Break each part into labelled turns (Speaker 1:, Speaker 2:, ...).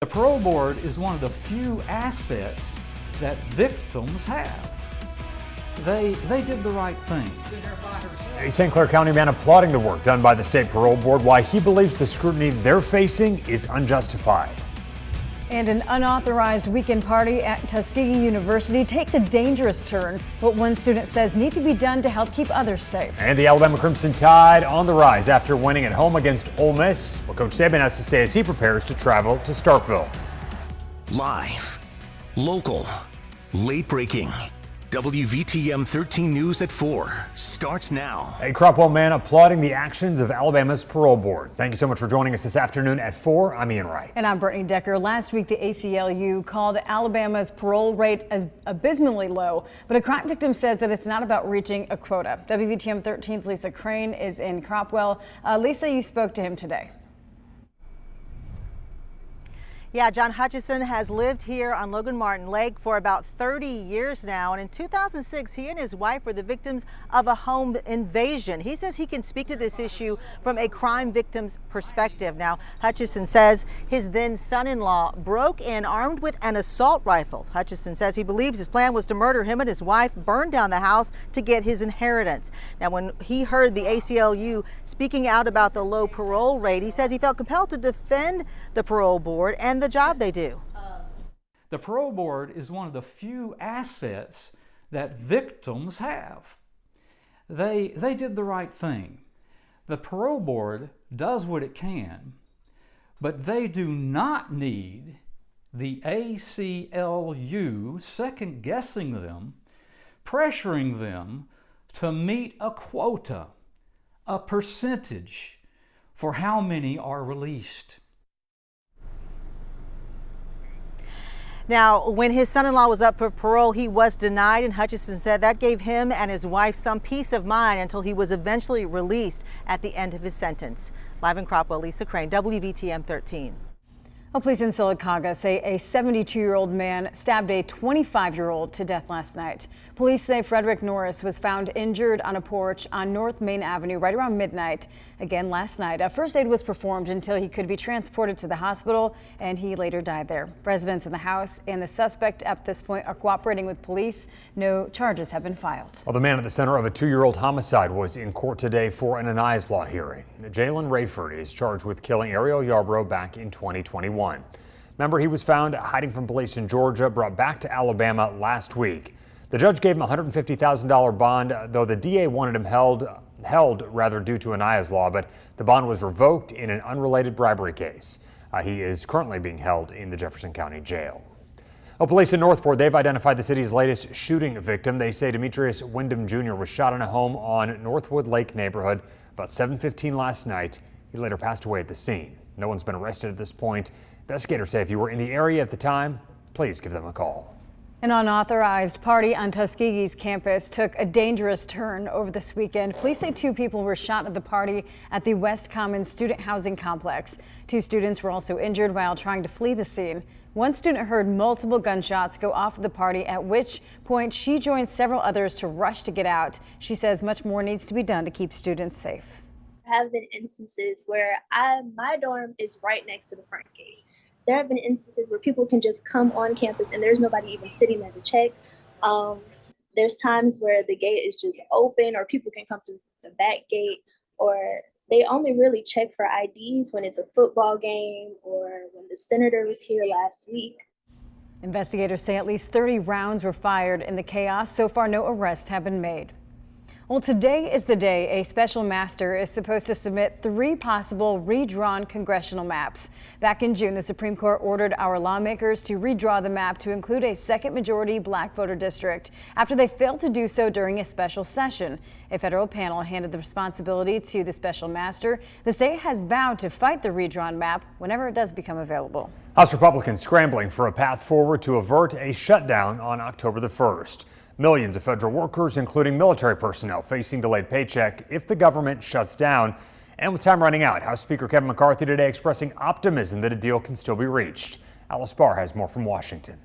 Speaker 1: The parole board is one of the few assets that victims have. They did the right thing.
Speaker 2: A St. Clair County man applauding the work done by the state parole board, why he believes the scrutiny they're facing is unjustified.
Speaker 3: And an unauthorized weekend party at Tuskegee University takes a dangerous turn. What one student says need to be done to help keep others safe.
Speaker 2: And the Alabama Crimson Tide on the rise after winning at home against Ole Miss. What Coach Saban has to say as he prepares to travel to Starkville.
Speaker 4: Live, local, late breaking. WVTM 13 News at 4 starts now.
Speaker 2: A Cropwell man applauding the actions of Alabama's parole board. Thank you so much for joining us this afternoon at 4. I'm Ian Wright.
Speaker 3: And I'm Brittany Decker. Last week, the ACLU called Alabama's parole rate as abysmally low, but a crime victim says that it's not about reaching a quota. WVTM 13's Lisa Crane is in Cropwell. Lisa, you spoke to him today.
Speaker 5: Yeah, John Hutchison has lived here on Logan Martin Lake for about 30 years now. And in 2006, he and his wife were the victims of a home invasion. He says he can speak to this issue from a crime victim's perspective. Now, Hutchison says his then son-in-law broke in armed with an assault rifle. Hutchison says he believes his plan was to murder him and his wife, burn down the house to get his inheritance. Now, when he heard the ACLU speaking out about the low parole rate, he says he felt compelled to defend the parole board and the job they do.
Speaker 1: The parole board is one of the few assets that victims have. They did the right thing. The parole board does what it can, but they do not need the ACLU second guessing them, pressuring them to meet a quota, a percentage for how many are released.
Speaker 5: Now, when his son-in-law was up for parole, he was denied, and Hutchison said that gave him and his wife some peace of mind until he was eventually released at the end of his sentence. Live in Cropwell, Lisa Crane, WVTM 13.
Speaker 3: Well, police in Sylacauga say a 72-year-old man stabbed a 25-year-old to death last night. Police say Frederick Norris was found injured on a porch on North Main Avenue right around midnight. Again, last night, first aid was performed until he could be transported to the hospital, and he later died there. Residents in the house and the suspect at this point are cooperating with police. No charges have been filed.
Speaker 2: Well, the man at the center of a 2-year-old homicide was in court today for an Anais Law hearing. Jalen Rayford is charged with killing Ariel Yarbrough back in 2021. Remember, he was found hiding from police in Georgia, brought back to Alabama last week. The judge gave him a $150,000 bond, though the DA wanted him held due to Aniah's Law, but the bond was revoked in an unrelated bribery case. He is currently being held in the Jefferson County Jail. Police in Northport, they've identified the city's latest shooting victim. They say Demetrius Wyndham Jr. was shot in a home on Northwood Lake neighborhood about 7:15 last night. He later passed away at the scene. No one's been arrested at this point. Investigators say if you were in the area at the time, please give them a call.
Speaker 3: An unauthorized party on Tuskegee's campus took a dangerous turn over this weekend. Police say 2 people were shot at the party at the West Common student housing complex. 2 students were also injured while trying to flee the scene. One student heard multiple gunshots go off at the party, at which point she joined several others to rush to get out. She says much more needs to be done to keep students safe.
Speaker 6: Have been instances where my dorm is right next to the front gate. There have been instances where people can just come on campus and there's nobody even sitting there to check. There's times where the gate is just open, or people can come through the back gate, or they only really check for IDs when it's a football game or when the senator was here last week.
Speaker 3: Investigators say at least 30 rounds were fired in the chaos. So far, no arrests have been made. Well, today is the day a special master is supposed to submit 3 possible redrawn congressional maps. Back in June, the Supreme Court ordered our lawmakers to redraw the map to include a second majority black voter district after they failed to do so during a special session. A federal panel handed the responsibility to the special master. The state has vowed to fight the redrawn map whenever it does become available.
Speaker 2: House Republicans scrambling for a path forward to avert a shutdown on October the 1st. Millions of federal workers, including military personnel, facing delayed paycheck if the government shuts down. And with time running out, House Speaker Kevin McCarthy today expressing optimism that a deal can still be reached. Alice Barr has more from Washington.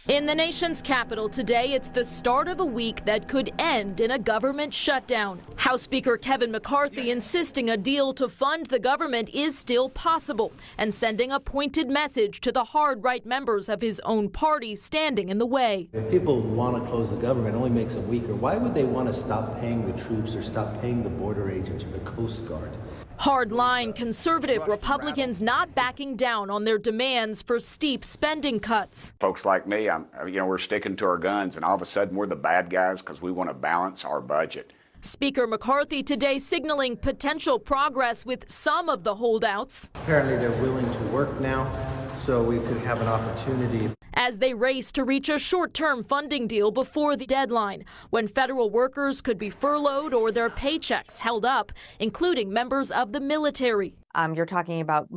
Speaker 7: In the nation's capital today, it's the start of a week that could end in a government shutdown. House Speaker Kevin McCarthy insisting a deal to fund the government is still possible and sending a pointed message to the hard-right members of his own party standing in the way.
Speaker 8: If people want to close the government, it only makes them weaker. Why would they want to stop paying the troops or stop paying the border agents or the Coast Guard?
Speaker 7: Hardline conservative Republicans not backing down on their demands for steep spending cuts.
Speaker 9: Folks like me, we're sticking to our guns, and all of a sudden we're the bad guys because we want to balance our budget.
Speaker 7: Speaker McCarthy today signaling potential progress with some of the holdouts.
Speaker 8: Apparently they're willing to work now, so we could have an opportunity.
Speaker 7: As they race to reach a short-term funding deal before the deadline, when federal workers could be furloughed or their paychecks held up, including members of the military.
Speaker 10: You're talking about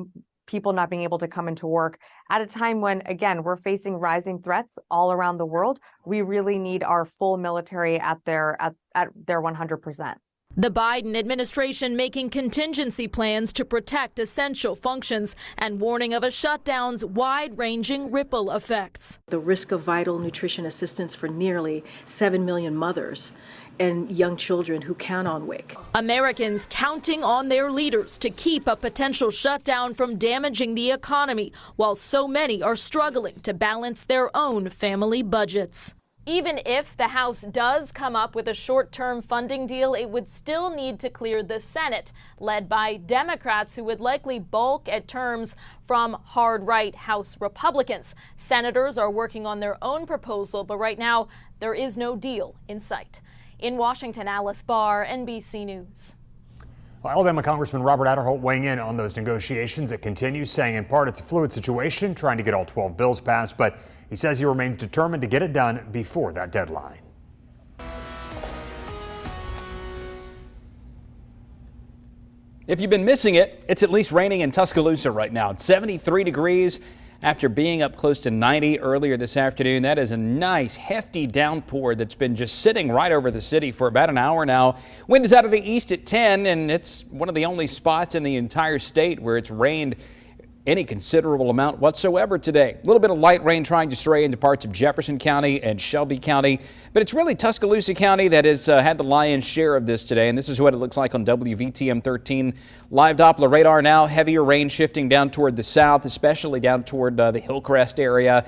Speaker 10: people not being able to come into work at a time when, again, we're facing rising threats all around the world. We really need our full military at their 100%.
Speaker 7: The Biden administration making contingency plans to protect essential functions and warning of a shutdown's wide-ranging ripple effects.
Speaker 11: The risk of vital nutrition assistance for nearly 7 million mothers and young children who count on WIC.
Speaker 7: Americans counting on their leaders to keep a potential shutdown from damaging the economy, while so many are struggling to balance their own family budgets. Even if the House does come up with a short-term funding deal, it would still need to clear the Senate, led by Democrats who would likely balk at terms from hard-right House Republicans. Senators are working on their own proposal, but right now there is no deal in sight. In Washington, Alice Barr, NBC News.
Speaker 2: Well, Alabama Congressman Robert Aderholt weighing in on those negotiations. It continues, saying in part it's a fluid situation, trying to get all 12 bills passed, but he says he remains determined to get it done before that deadline.
Speaker 12: If you've been missing it, it's at least raining in Tuscaloosa right now. It's 73 degrees after being up close to 90 earlier this afternoon. That is a nice, hefty downpour that's been just sitting right over the city for about an hour now. Wind is out of the east at 10, and it's one of the only spots in the entire state where it's rained any considerable amount whatsoever today. A little bit of light rain trying to stray into parts of Jefferson County and Shelby County, but it's really Tuscaloosa County that has had the lion's share of this today, and this is what it looks like on WVTM 13. Live Doppler radar now, heavier rain shifting down toward the south, especially down toward the Hillcrest area,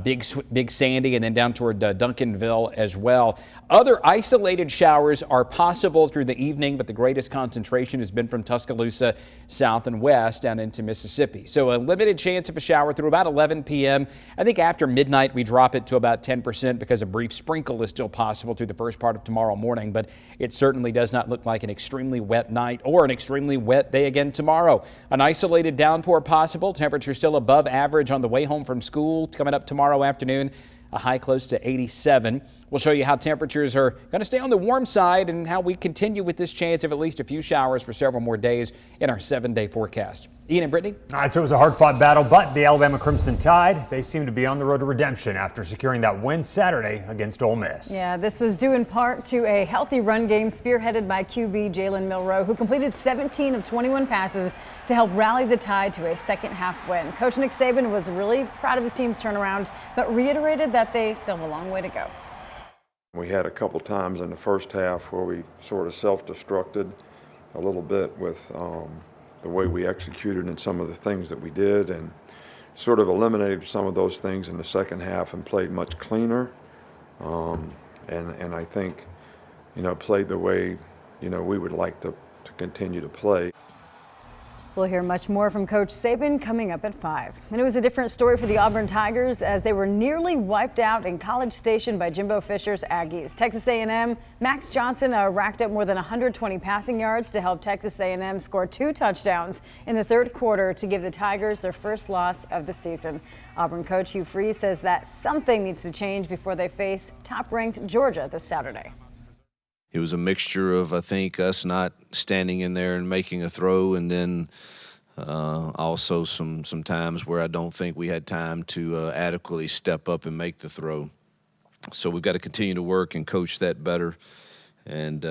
Speaker 12: Big Sandy, and then down toward Duncanville as well. Other isolated showers are possible through the evening, but the greatest concentration has been from Tuscaloosa south and west down into Mississippi. So a limited chance of a shower through about 11 p.m. I think after midnight we drop it to about 10% because a brief sprinkle is still possible through the first part of tomorrow morning, but it certainly does not look like an extremely wet night or an extremely wet day again tomorrow. An isolated downpour possible. Temperature still above average on the way home from school coming up tomorrow afternoon. A high close to 87. We'll show you how temperatures are going to stay on the warm side and how we continue with this chance of at least a few showers for several more days in our 7-day forecast. Ian and Brittany?
Speaker 2: All right, so it was a hard-fought battle, but the Alabama Crimson Tide, they seem to be on the road to redemption after securing that win Saturday against Ole Miss.
Speaker 3: Yeah, this was due in part to a healthy run game spearheaded by QB Jalen Milroe, who completed 17 of 21 passes to help rally the Tide to a second-half win. Coach Nick Saban was really proud of his team's turnaround, but reiterated that they still have a long way to go.
Speaker 13: We had a couple times in the first half where we sort of self-destructed a little bit with the way we executed and some of the things that we did, and sort of eliminated some of those things in the second half and played much cleaner. And I think, played the way, we would like to continue to play.
Speaker 3: We'll hear much more from Coach Saban coming up at 5. And it was a different story for the Auburn Tigers as they were nearly wiped out in College Station by Jimbo Fisher's Aggies. Texas A&M, Max Johnson racked up more than 120 passing yards to help Texas A&M score 2 touchdowns in the third quarter to give the Tigers their first loss of the season. Auburn coach Hugh Freeze says that something needs to change before they face top-ranked Georgia this Saturday.
Speaker 14: It was a mixture of, I think, us not standing in there and making a throw, and then also some times where I don't think we had time to adequately step up and make the throw. So we've got to continue to work and coach that better, and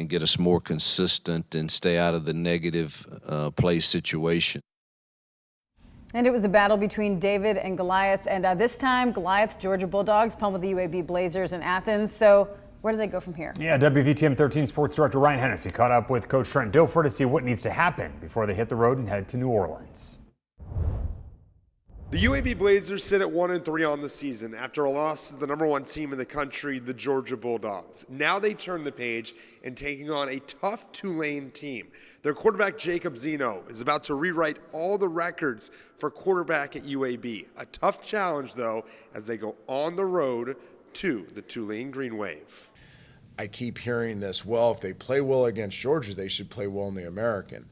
Speaker 14: get us more consistent and stay out of the negative play situation.
Speaker 3: And it was a battle between David and Goliath, and this time Goliath Georgia Bulldogs pummeled the UAB Blazers in Athens. So where do they go from here?
Speaker 2: Yeah, WVTM 13 Sports Director Ryan Hennessy caught up with Coach Trent Dilfer to see what needs to happen before they hit the road and head to New Orleans.
Speaker 15: The UAB Blazers sit at 1-3 on the season after a loss to the #1 team in the country, the Georgia Bulldogs. Now they turn the page and taking on a tough Tulane team. Their quarterback Jacob Zeno is about to rewrite all the records for quarterback at UAB. A tough challenge though as they go on the road to the Tulane Green Wave.
Speaker 16: I keep hearing this, well, if they play well against Georgia, they should play well in the American.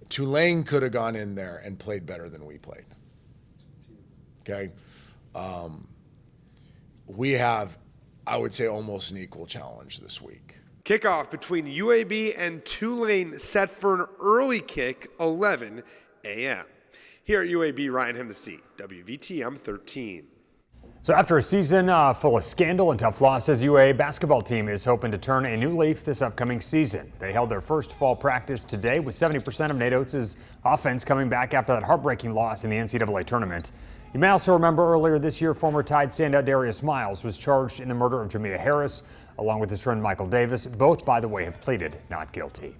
Speaker 16: Tulane could have gone in there and played better than we played. Okay, we have, I would say, almost an equal challenge this week.
Speaker 15: Kickoff between UAB and Tulane set for an early kick, 11 a.m. Here at UAB, Ryan Hennessy, WVTM 13.
Speaker 2: So after a season full of scandal and tough losses, UA basketball team is hoping to turn a new leaf this upcoming season. They held their first fall practice today with 70% of Nate Oates' offense coming back after that heartbreaking loss in the NCAA tournament. You may also remember earlier this year, former Tide standout Darius Miles was charged in the murder of Jamea Harris, along with his friend Michael Davis. Both, by the way, have pleaded not guilty.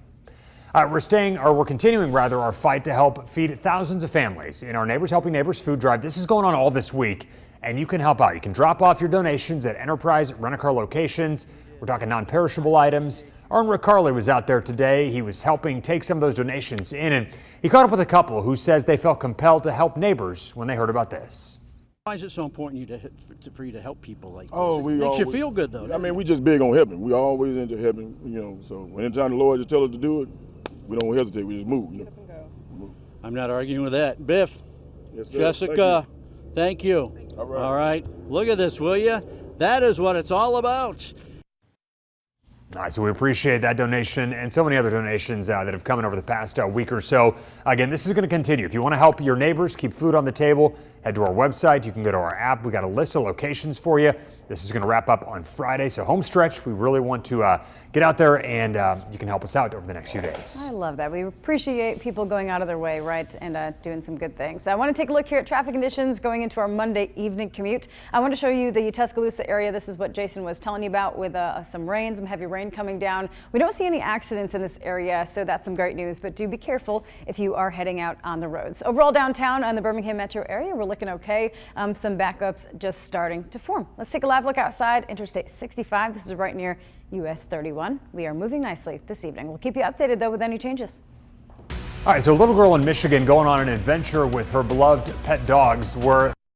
Speaker 2: We're continuing our fight to help feed thousands of families in our Neighbors Helping Neighbors food drive. This is going on all this week, and you can help out. You can drop off your donations at Enterprise Rent-A-Car locations. We're talking non-perishable items. Aaron Rick Carley was out there today. He was helping take some of those donations in, and he caught up with a couple who says they felt compelled to help neighbors when they heard about this.
Speaker 17: Why is it so important for you to help people like this?
Speaker 18: Oh,
Speaker 17: it makes you feel good, though.
Speaker 18: I mean, we just big on helping. We always into helping, so anytime the Lord just tell us to do it, we don't hesitate. We just move,
Speaker 17: I'm not arguing with that. Biff,
Speaker 18: yes, sir.
Speaker 17: Jessica, thank you. All right. Look at this, will you? That is what it's all about.
Speaker 2: All right, so we appreciate that donation and so many other donations that have come in over the past week or so. Again, this is going to continue. If you want to help your neighbors keep food on the table, head to our website. You can go to our app. We got a list of locations for you. This is going to wrap up on Friday, so home stretch. We really want to get out there, and you can help us out over the next few days.
Speaker 3: I love that. We appreciate people going out of their way, right, and doing some good things. I want to take a look here at traffic conditions going into our Monday evening commute. I want to show you the Tuscaloosa area. This is what Jason was telling you about with some rain, some heavy rain coming down. We don't see any accidents in this area, so that's some great news, but do be careful if you are heading out on the roads. Overall downtown and the Birmingham metro area, we're looking okay. Some backups just starting to form. Let's take a live look outside Interstate 65. This is right near US 31. We are moving nicely this evening. We'll keep you updated though with any changes.
Speaker 2: All right, so a little girl in Michigan going on an adventure with her beloved pet dogs where